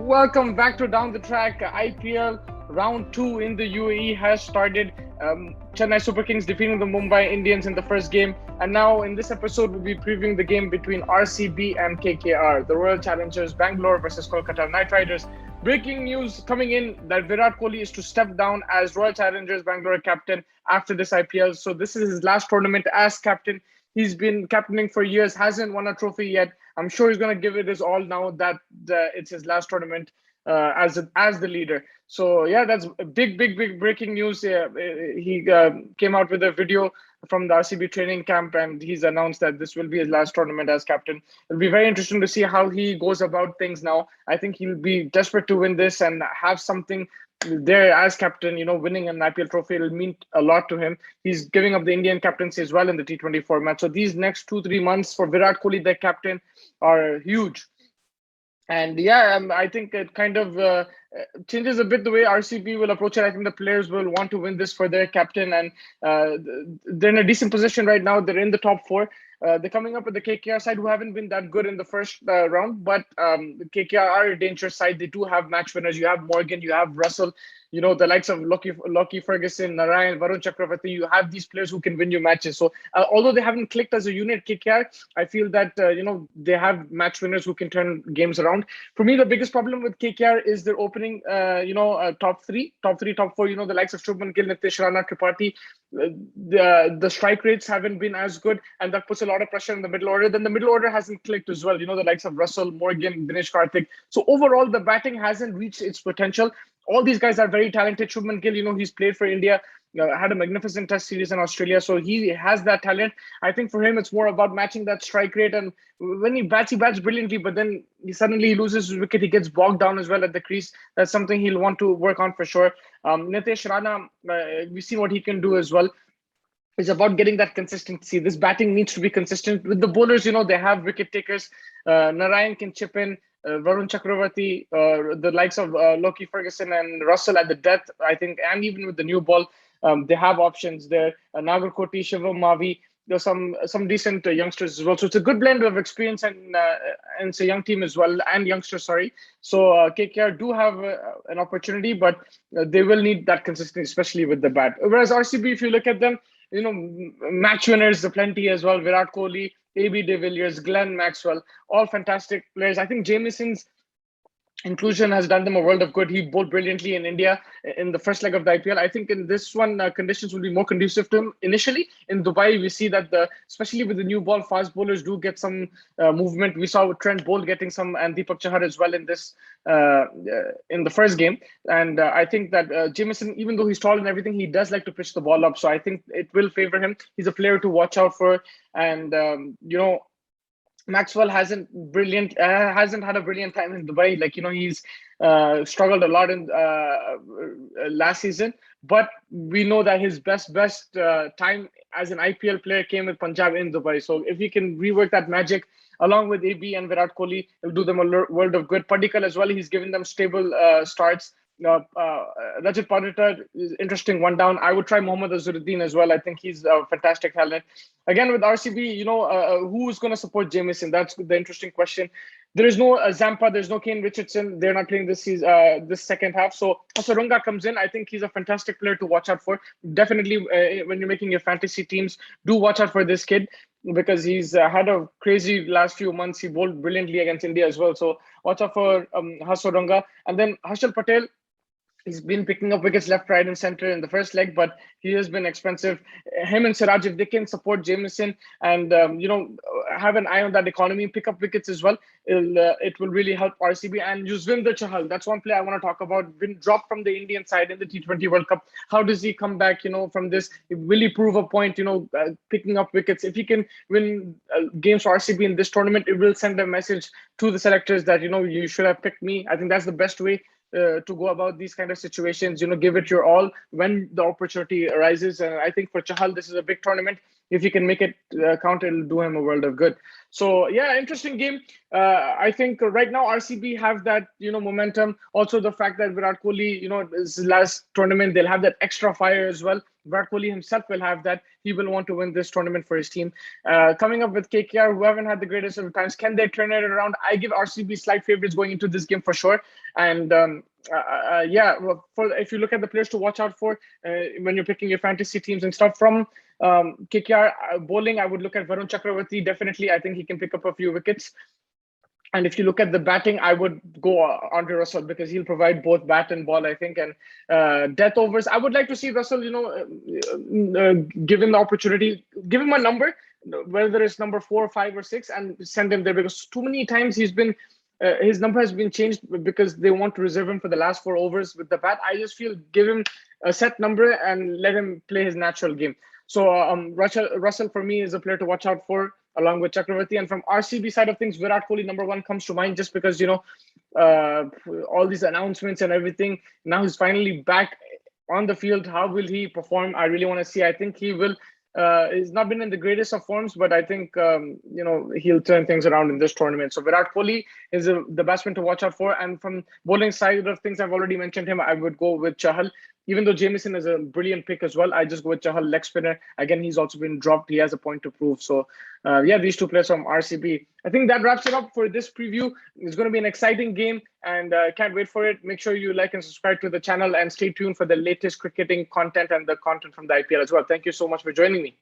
Welcome back to Down the Track. IPL round 2 in the UAE has started. Chennai Super Kings defeating the Mumbai Indians in the first game. And now in this episode, we'll be previewing the game between RCB and KKR, the Royal Challengers Bangalore versus Kolkata Knight Riders. Breaking news coming in that Virat Kohli is to step down as Royal Challengers Bangalore captain after this IPL. So this is his last tournament as captain. He's been captaining for years, hasn't won a trophy yet. I'm sure he's going to give it his all now that it's his last tournament as the leader. So yeah, that's big breaking news. He came out with a video from the RCB training camp, and he's announced that this will be his last tournament as captain. It'll be very interesting to see how he goes about things now. I think he'll be desperate to win this and have something there as captain. Winning an IPL trophy will mean a lot to him. He's giving up the Indian captaincy as well in the T20 format. So these next 2-3 months for Virat Kohli, the captain, are huge. And yeah, I think it kind of changes a bit the way RCB will approach it. I think the players will want to win this for their captain, and they're in a decent position right now. They're in the top 4. They're coming up with the KKR side, who haven't been that good in the first round, but the KKR are a dangerous side. They do have match winners. You have Morgan, you have Russell, the likes of Lockie Ferguson, Narayan, Varun Chakravarti. You have these players who can win you matches. So although they haven't clicked as a unit, KKR, I feel that they have match winners who can turn games around. For me, the biggest problem with KKR is their opening, top 4. The likes of Shubman Gill, Nitish Rana, Tripathi. The strike rates haven't been as good, and that puts a lot of pressure in the middle order. Then the middle order hasn't clicked as well. The likes of Russell, Morgan, Dinesh Karthik. So overall, the batting hasn't reached its potential. All these guys are very talented. Shubman Gill, he's played for India, had a magnificent test series in Australia. So he has that talent. I think for him, it's more about matching that strike rate. And when he bats brilliantly, but then he loses his wicket. He gets bogged down as well at the crease. That's something he'll want to work on for sure. Nitish Rana, we've seen what he can do as well. It's about getting that consistency. This batting needs to be consistent. With the bowlers, they have wicket takers. Narayan can chip in. Varun Chakravarti, the likes of Lockie Ferguson and Russell at the death, I think, and even with the new ball, they have options there. Nagarkoti, Shivam Mavi, there's some decent youngsters as well. So it's a good blend of experience and it's a young team as well, and youngsters, sorry. So KKR do have an opportunity, but they will need that consistency, especially with the bat. Whereas RCB, if you look at them, match winners plenty as well. Virat Kohli, AB de Villiers, Glenn Maxwell, all fantastic players. I think Jamison's inclusion has done them a world of good. He bowled brilliantly in India in the first leg of the IPL. I think in this one, conditions will be more conducive to him initially. In Dubai, we see that especially with the new ball, fast bowlers do get some movement. We saw Trent Bolt getting some, and Deepak Chahar as well in this in the first game. And I think that Jamieson, even though he's tall and everything, he does like to pitch the ball up. So I think it will favor him. He's a player to watch out for. And, Maxwell hasn't had a brilliant time in Dubai. He's struggled a lot in last season, but we know that his best time as an IPL player came with Punjab in Dubai. So if he can rework that magic along with AB and Virat Kohli, it'll do them a world of good. Padikkal as well, he's given them stable starts. Rajat Patidar is interesting one down. I would try Mohammad Azharuddin as well. I think he's a fantastic talent. Again, with RCB, who's going to support Jamieson? That's the interesting question. There is no Zampa, there's no Kane Richardson. They're not playing this second half. So Hasaranga comes in. I think he's a fantastic player to watch out for. Definitely, when you're making your fantasy teams, do watch out for this kid, because he's had a crazy last few months. He bowled brilliantly against India as well. So watch out for Hasaranga. And then Harshal Patel. He's been picking up wickets left, right, and center in the first leg, but he has been expensive. Him and Siraj, if they can support Jamieson and have an eye on that economy, pick up wickets as well, it will really help RCB. And Yuzvendra Chahal, that's one player I want to talk about. Been dropped from the Indian side in the T20 World Cup. How does he come back? From this, will he prove a point? Picking up wickets. If he can win games for RCB in this tournament, it will send a message to the selectors that you should have picked me. I think that's the best way to go about these kind of situations. Give it your all when the opportunity arises. And I think for Chahal, this is a big tournament. if he can make it count, it'll do him a world of good. So yeah, interesting game. I think right now RCB have that momentum. Also the fact that Virat Kohli, his last tournament, they'll have that extra fire as well. Virat Kohli himself will have that. He will want to win this tournament for his team. Coming up with KKR, who haven't had the greatest of times, can they turn it around? I give RCB slight favorites going into this game for sure. And yeah, if you look at the players to watch out for when you're picking your fantasy teams and stuff from KKR bowling, I would look at Varun Chakravarti. Definitely, I think he can pick up a few wickets. And if you look at the batting, I would go Andre Russell because he'll provide both bat and ball, I think. And death overs, I would like to see Russell, given the opportunity, give him a number, whether it's number 4, 5, or 6, and send him there, because too many times his number has been changed because they want to reserve him for the last 4 overs with the bat. I just feel give him a set number and let him play his natural game. So Russell for me is a player to watch out for, along with Chakravarti. And from RCB side of things, Virat Kohli number 1 comes to mind, just because all these announcements and everything. Now he's finally back on the field. How will he perform? I really want to see. I think he will. He's not been in the greatest of forms, but I think he'll turn things around in this tournament. So Virat Kohli is the batsman to watch out for. And from bowling side of things, I've already mentioned him. I would go with Chahal. Even though Jamieson is a brilliant pick as well, I just go with Chahal, leg spinner. Again, he's also been dropped. He has a point to prove. So yeah, these 2 players from RCB. I think that wraps it up for this preview. It's going to be an exciting game, and can't wait for it. Make sure you like and subscribe to the channel, and stay tuned for the latest cricketing content and the content from the IPL as well. Thank you so much for joining me.